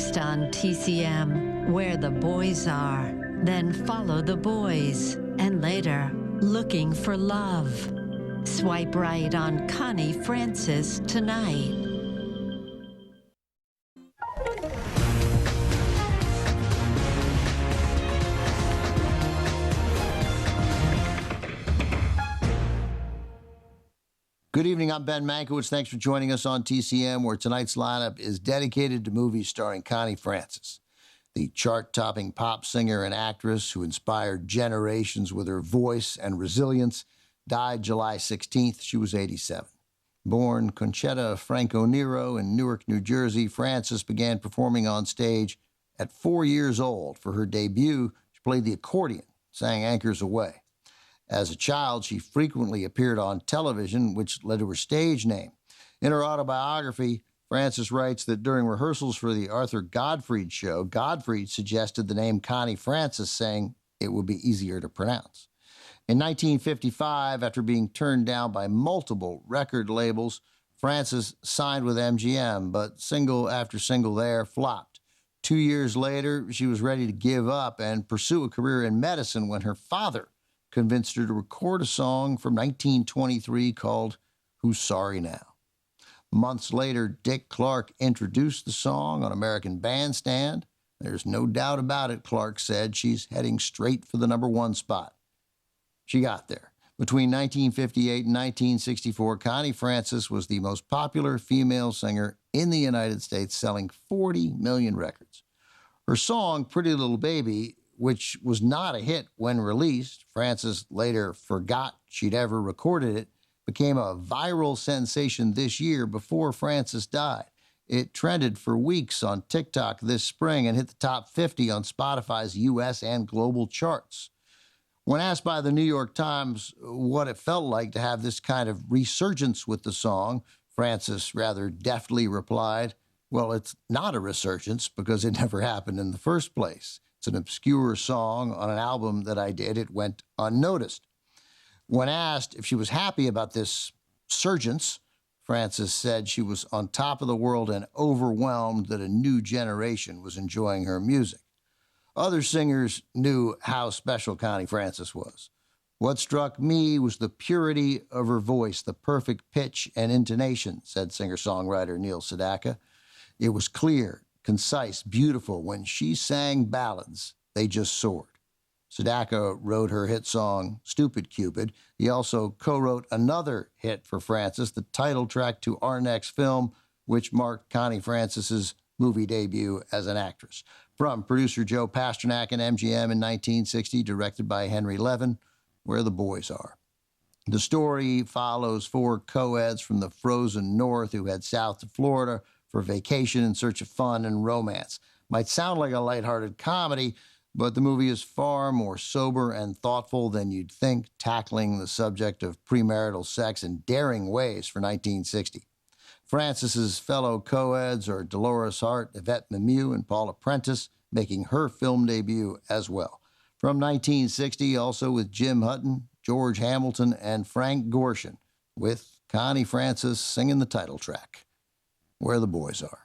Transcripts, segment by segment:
Next on TCM, Where the Boys Are. Then Follow the Boys. And later, Looking for Love. Swipe right on Connie Francis tonight. Good evening, I'm Ben Mankiewicz. Thanks for joining us on TCM, where tonight's lineup is dedicated to movies starring Connie Francis, the chart-topping pop singer and actress who inspired generations with her voice and resilience. Died July 16th. She was 87. Born Conchetta Franco Nero in Newark, New Jersey, Francis began performing on stage at 4 years old. For her debut, she played the accordion, sang Anchors Away. As a child, she frequently appeared on television, which led to her stage name. In her autobiography, Francis writes that during rehearsals for the Arthur Godfrey show, Godfrey suggested the name Connie Francis, saying it would be easier to pronounce. In 1955, after being turned down by multiple record labels, Francis signed with MGM, but single after single there flopped. 2 years later, she was ready to give up and pursue a career in medicine when her father convinced her to record a song from 1923 called Who's Sorry Now. Months later, Dick Clark introduced the song on American Bandstand. There's no doubt about it, Clark said. She's heading straight for the #1 spot. She got there. Between 1958 and 1964, Connie Francis was the most popular female singer in the United States, selling 40 million records. Her song, Pretty Little Baby, which was not a hit when released, Francis later forgot she'd ever recorded it, became a viral sensation this year before Francis died. It trended for weeks on TikTok this spring and hit the top 50 on Spotify's U.S. and global charts. When asked by the New York Times what it felt like to have this kind of resurgence with the song, Francis rather deftly replied, "Well, it's not a resurgence because it never happened in the first place. It's an obscure song on an album that I did. It went unnoticed." When asked if she was happy about this surgence, Francis said she was on top of the world and overwhelmed that a new generation was enjoying her music. Other singers knew how special Connie Francis was. "What struck me was the purity of her voice, the perfect pitch and intonation," said singer-songwriter Neil Sedaka. "It was clear, concise, beautiful. When she sang ballads, they just soared." Sedaka wrote her hit song, Stupid Cupid. He also co-wrote another hit for Francis, the title track to our next film, which marked Connie Francis's movie debut as an actress. From producer Joe Pasternak and MGM in 1960, directed by Henry Levin, Where the Boys Are. The story follows 4 co-eds from the frozen north who head south to Florida for vacation in search of fun and romance. Might sound like a lighthearted comedy, but the movie is far more sober and thoughtful than you'd think, tackling the subject of premarital sex in daring ways for 1960. Francis's fellow co-eds are Dolores Hart, Yvette Mimieux, and Paula Prentice, making her film debut as well. From 1960, also with Jim Hutton, George Hamilton, and Frank Gorshin, with Connie Francis singing the title track, Where the Boys Are.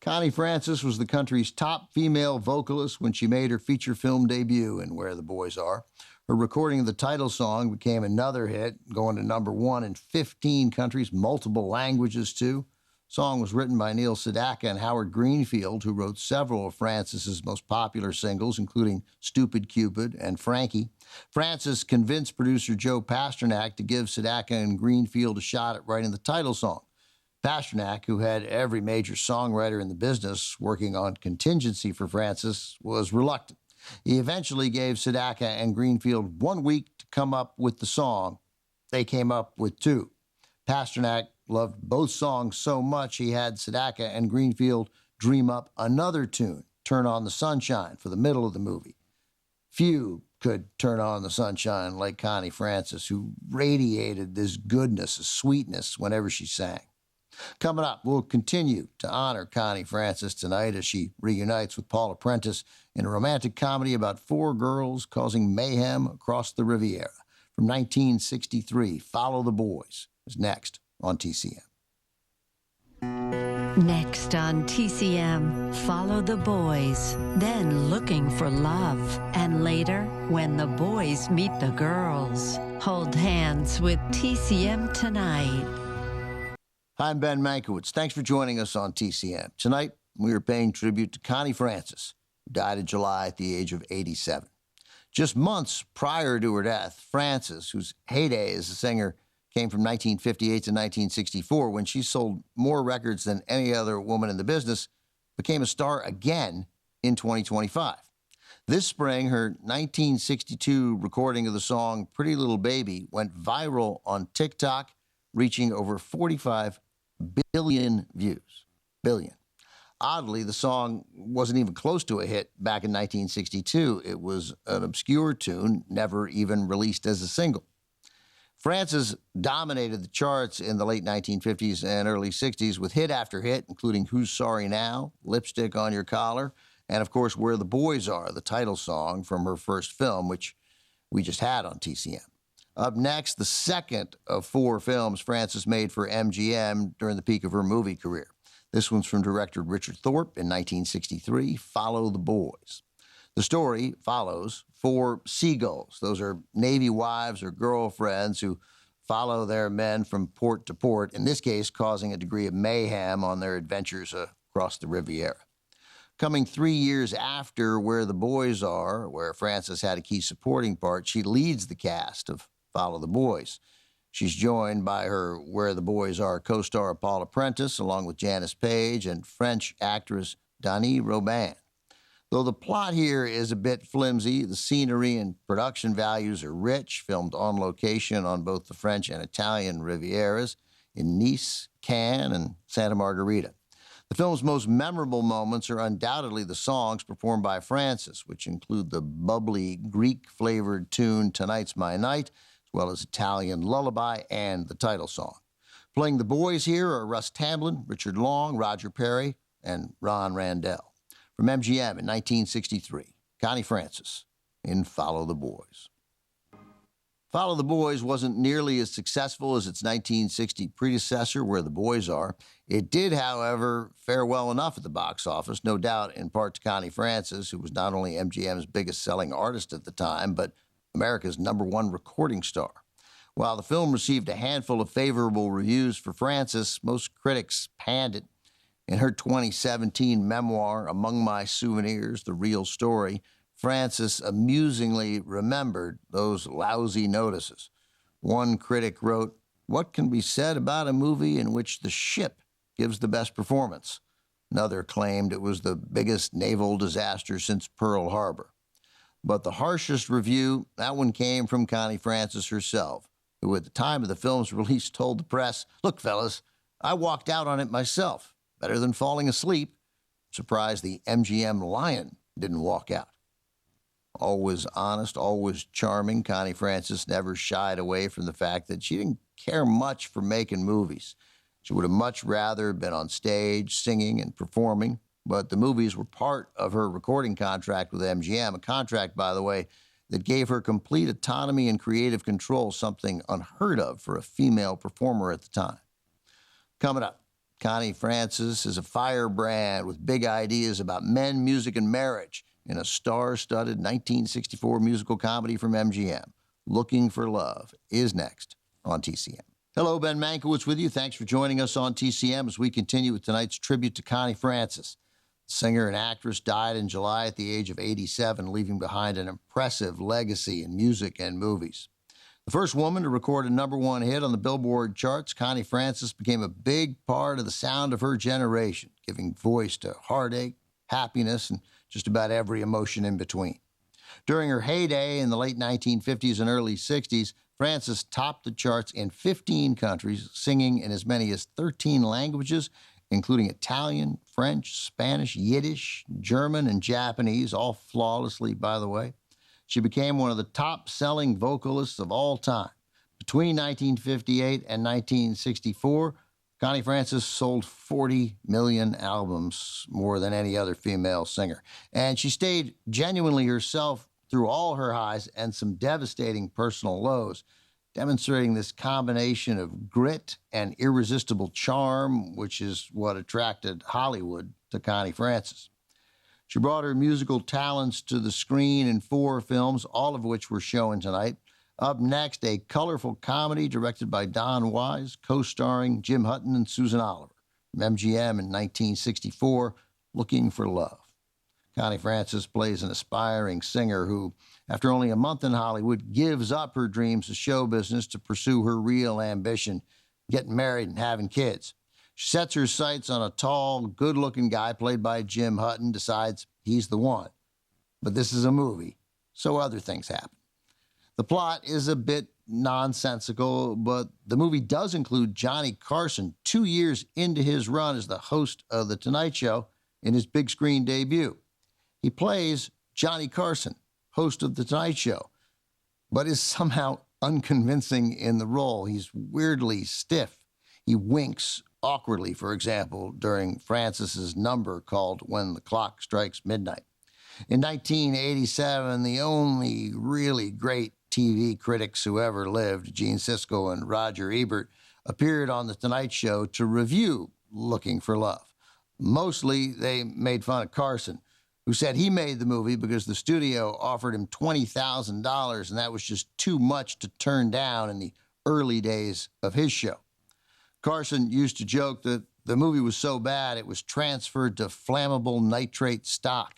Connie Francis was the country's top female vocalist when she made her feature film debut in Where the Boys Are. Her recording of the title song became another hit, going to #1 in 15 countries, multiple languages too. The song was written by Neil Sedaka and Howard Greenfield, who wrote several of Francis's most popular singles, including Stupid Cupid and Frankie. Francis convinced producer Joe Pasternak to give Sedaka and Greenfield a shot at writing the title song. Pasternak, who had every major songwriter in the business working on contingency for Francis, was reluctant. He eventually gave Sedaka and Greenfield 1 week to come up with the song. They came up with 2. Pasternak loved both songs so much he had Sedaka and Greenfield dream up another tune, Turn on the Sunshine, for the middle of the movie. Few could turn on the sunshine like Connie Francis, who radiated this goodness, this sweetness whenever she sang. Coming up, we'll continue to honor Connie Francis tonight as she reunites with Paula Prentice in a romantic comedy about 4 girls causing mayhem across the Riviera. From 1963, Follow the Boys is next on TCM. Next on TCM, Follow the Boys, then Looking for Love, and later, When the Boys Meet the Girls. Hold hands with TCM tonight. Hi, I'm Ben Mankiewicz. Thanks for joining us on TCM. Tonight, we are paying tribute to Connie Francis, who died in July at the age of 87. Just months prior to her death, Francis, whose heyday as a singer came from 1958 to 1964, when she sold more records than any other woman in the business, became a star again in 2025. This spring, her 1962 recording of the song Pretty Little Baby went viral on TikTok, reaching over 45 billion views. Billion. Oddly, the song wasn't even close to a hit back in 1962. It was an obscure tune, never even released as a single. Francis dominated the charts in the late 1950s and early 60s with hit after hit, including Who's Sorry Now, Lipstick on Your Collar, and of course, Where the Boys Are, the title song from her first film, which we just had on TCM. Up next, the second of 4 films Francis made for MGM during the peak of her movie career. This one's from director Richard Thorpe in 1963, Follow the Boys. The story follows 4 seagulls. Those are Navy wives or girlfriends who follow their men from port to port, in this case causing a degree of mayhem on their adventures across the Riviera. Coming 3 years after Where the Boys Are, where Francis had a key supporting part, she leads the cast of Follow the Boys. She's joined by her Where the Boys Are co-star Paula Prentice, along with Janice Page and French actress Dani Robin. Though the plot here is a bit flimsy, the scenery and production values are rich, filmed on location on both the French and Italian Rivieras in Nice, Cannes, and Santa Margherita. The film's most memorable moments are undoubtedly the songs performed by Francis, which include the bubbly Greek-flavored tune Tonight's My Night, as well as Italian Lullaby and the title song. Playing the boys here are Russ Tamblyn, Richard Long, Roger Perry, and Ron Randell. From MGM in 1963, Connie Francis in Follow the Boys. Follow the Boys wasn't nearly as successful as its 1960 predecessor, Where the Boys Are. It did, however, fare well enough at the box office, no doubt in part to Connie Francis, who was not only MGM's biggest-selling artist at the time, but America's #1 recording star. While the film received a handful of favorable reviews for Francis, most critics panned it. In her 2017 memoir, Among My Souvenirs, The Real Story, Francis amusingly remembered those lousy notices. One critic wrote, "What can be said about a movie in which the ship gives the best performance?" Another claimed it was the biggest naval disaster since Pearl Harbor. But the harshest review, that one came from Connie Francis herself, who at the time of the film's release told the press, "Look, fellas, I walked out on it myself. Better than falling asleep." Surprised the MGM Lion didn't walk out. Always honest, always charming, Connie Francis never shied away from the fact that she didn't care much for making movies. She would have much rather been on stage, singing and performing, but the movies were part of her recording contract with MGM, a contract, by the way, that gave her complete autonomy and creative control, something unheard of for a female performer at the time. Coming up, Connie Francis is a firebrand with big ideas about men, music, and marriage in a star-studded 1964 musical comedy from MGM. Looking for Love is next on TCM. Hello, Ben Mankiewicz with you. Thanks for joining us on TCM as we continue with tonight's tribute to Connie Francis. The singer and actress died in July at the age of 87, leaving behind an impressive legacy in music and movies. The first woman to record a #1 hit on the Billboard charts, Connie Francis became a big part of the sound of her generation, giving voice to heartache, happiness, and just about every emotion in between. During her heyday in the late 1950s and early 60s, Francis topped the charts in 15 countries, singing in as many as 13 languages, including Italian, French, Spanish, Yiddish, German, and Japanese, all flawlessly, by the way. She became one of the top-selling vocalists of all time. Between 1958 and 1964, Connie Francis sold 40 million albums, more than any other female singer. And she stayed genuinely herself through all her highs and some devastating personal lows. demonstrating this combination of grit and irresistible charm, which is what attracted Hollywood to Connie Francis. She brought her musical talents to the screen in 4 films, all of which we're showing tonight. Up next, a colorful comedy directed by Don Wise, co-starring Jim Hutton and Susan Oliver. From MGM in 1964, Looking for Love. Connie Francis plays an aspiring singer who, after only a month in Hollywood, gives up her dreams of show business to pursue her real ambition, getting married and having kids. She sets her sights on a tall, good-looking guy played by Jim Hutton, decides he's the one. But this is a movie, so other things happen. The plot is a bit nonsensical, but the movie does include Johnny Carson 2 years into his run as the host of The Tonight Show in his big screen debut. He plays Johnny Carson, host of The Tonight Show, but is somehow unconvincing in the role. He's weirdly stiff. He winks awkwardly, for example, during Francis's number called When the Clock Strikes Midnight. In 1987, the only really great TV critics who ever lived, Gene Siskel and Roger Ebert, appeared on The Tonight Show to review Looking for Love. Mostly, they made fun of Carson, who said he made the movie because the studio offered him $20,000, and that was just too much to turn down in the early days of his show. Carson used to joke that the movie was so bad it was transferred to flammable nitrate stock.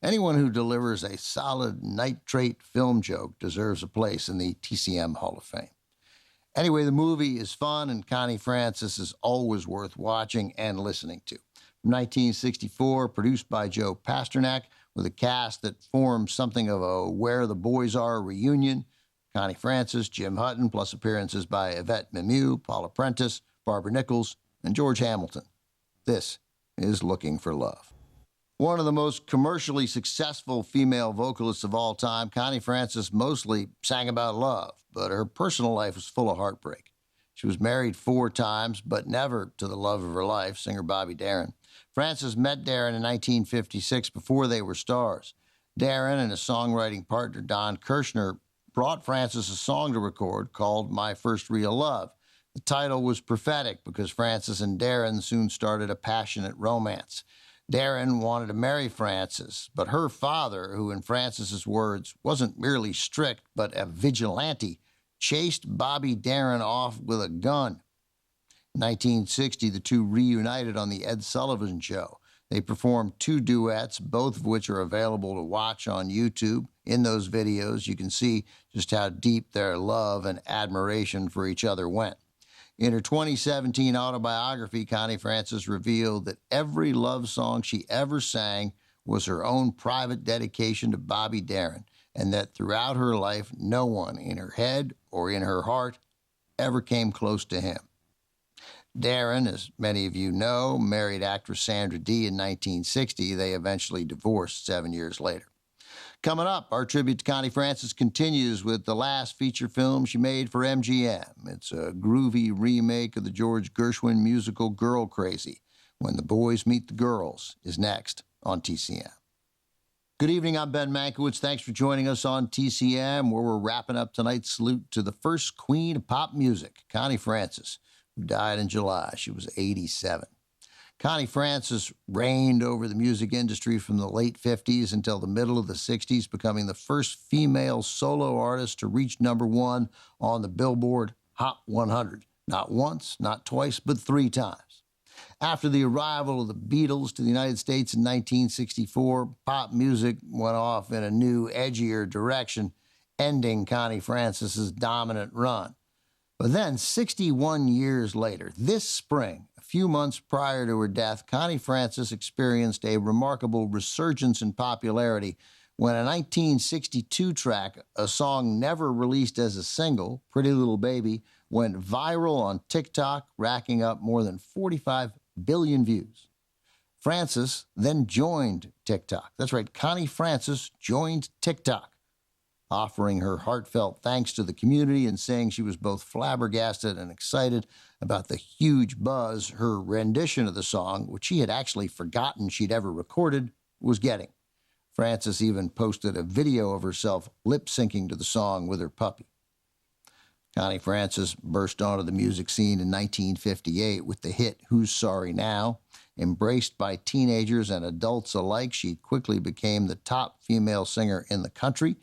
Anyone who delivers a solid nitrate film joke deserves a place in the TCM Hall of Fame. Anyway, the movie is fun, and Connie Francis is always worth watching and listening to. From 1964, produced by Joe Pasternak, with a cast that forms something of a Where the Boys Are reunion. Connie Francis, Jim Hutton, plus appearances by Yvette Mimieux, Paula Prentice, Barbara Nichols, and George Hamilton. This is Looking for Love. One of the most commercially successful female vocalists of all time, Connie Francis mostly sang about love, but her personal life was full of heartbreak. She was married 4 times, but never to the love of her life, singer Bobby Darin. Francis met Darin in 1956 before they were stars. Darin and his songwriting partner Don Kirshner brought Francis a song to record called My First Real Love. The title was prophetic because Francis and Darin soon started a passionate romance. Darin wanted to marry Francis, but her father, who in Francis's words wasn't merely strict but a vigilante, chased Bobby Darin off with a gun. In 1960, the two reunited on The Ed Sullivan Show. They performed 2 duets, both of which are available to watch on YouTube. In those videos, you can see just how deep their love and admiration for each other went. In her 2017 autobiography, Connie Francis revealed that every love song she ever sang was her own private dedication to Bobby Darin, and that throughout her life, no one in her head or in her heart ever came close to him. Darin, as many of you know, married actress Sandra Dee in 1960. They eventually divorced 7 years later. Coming up, our tribute to Connie Francis continues with the last feature film she made for MGM. It's a groovy remake of the George Gershwin musical Girl Crazy. When the Boys Meet the Girls is next on TCM. Good evening, I'm Ben Mankiewicz. Thanks for joining us on TCM, where we're wrapping up tonight's salute to the first queen of pop music, Connie Francis, who died in July. She was 87. Connie Francis reigned over the music industry from the late 50s until the middle of the 60s, becoming the first female solo artist to reach #1 on the Billboard Hot 100. Not once, not twice, but 3 times. After the arrival of the Beatles to the United States in 1964, pop music went off in a new, edgier direction, ending Connie Francis's dominant run. But then, 61 years later, this spring, a few months prior to her death, Connie Francis experienced a remarkable resurgence in popularity when a 1962 track, a song never released as a single, Pretty Little Baby, went viral on TikTok, racking up more than 45 billion views. Francis then joined TikTok. That's right, Connie Francis joined TikTok, offering her heartfelt thanks to the community and saying she was both flabbergasted and excited about the huge buzz her rendition of the song, which she had actually forgotten she'd ever recorded, was getting. Francis even posted a video of herself lip-syncing to the song with her puppy. Connie Francis burst onto the music scene in 1958 with the hit Who's Sorry Now? Embraced by teenagers and adults alike, she quickly became the top female singer in the country.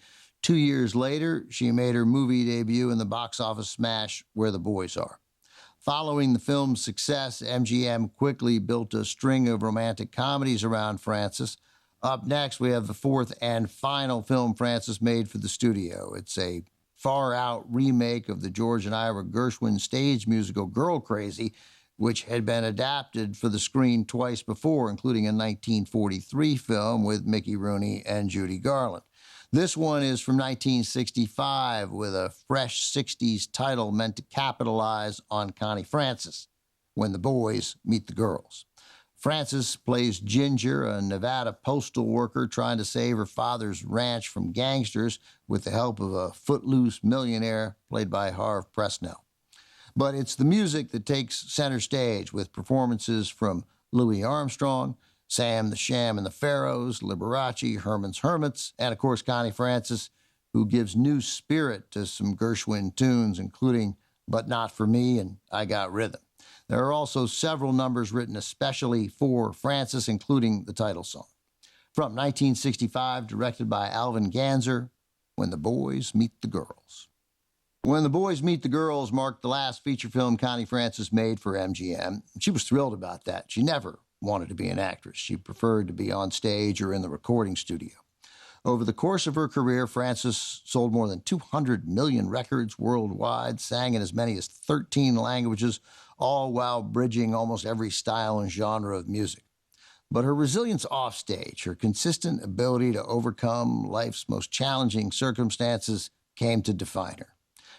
2 years later, she made her movie debut in the box office smash Where the Boys Are. Following the film's success, MGM quickly built a string of romantic comedies around Francis. Up next, we have the fourth and final film Francis made for the studio. It's a far-out remake of the George and Ira Gershwin stage musical Girl Crazy, which had been adapted for the screen twice before, including a 1943 film with Mickey Rooney and Judy Garland. This one is from 1965 with a fresh 60s title meant to capitalize on Connie Francis, When the Boys Meet the Girls. Francis plays Ginger, a Nevada postal worker trying to save her father's ranch from gangsters with the help of a footloose millionaire played by Harve Presnell. But it's the music that takes center stage, with performances from Louis Armstrong, Sam the Sham and the Pharaohs, Liberace, Herman's Hermits, and of course Connie Francis, who gives new spirit to some Gershwin tunes, including But Not For Me and I Got Rhythm. There are also several numbers written especially for Francis, including the title song. From 1965, directed by Alvin Ganzer, When the Boys Meet the Girls. When the Boys Meet the Girls marked the last feature film Connie Francis made for MGM. She was thrilled about that. She never wanted to be an actress. She preferred to be on stage or in the recording studio. Over the course of her career, Francis sold more than 200 million records worldwide, sang in as many as 13 languages, all while bridging almost every style and genre of music. But her resilience offstage, her consistent ability to overcome life's most challenging circumstances, came to define her.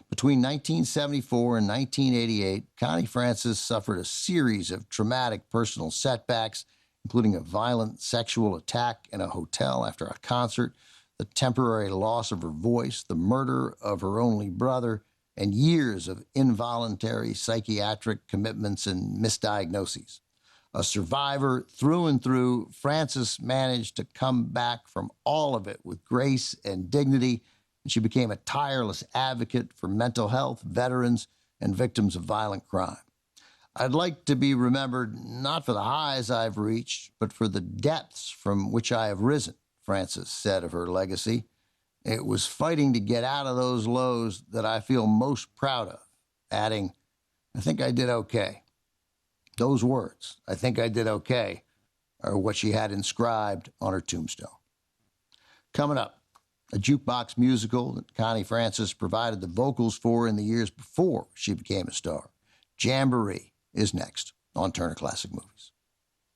Between 1974 and 1988, Connie Francis suffered a series of traumatic personal setbacks, including a violent sexual attack in a hotel after a concert, the temporary loss of her voice, the murder of her only brother, and years of involuntary psychiatric commitments and misdiagnoses. A survivor through and through, Francis managed to come back from all of it with grace and dignity, and she became a tireless advocate for mental health, veterans, and victims of violent crime. I'd like to be remembered not for the highs I've reached, but for the depths from which I have risen, Francis said of her legacy. It was fighting to get out of those lows that I feel most proud of, adding, I think I did okay. Those words, I think I did okay, are what she had inscribed on her tombstone. Coming up, a jukebox musical that Connie Francis provided the vocals for in the years before she became a star. Jamboree is next on Turner Classic Movies.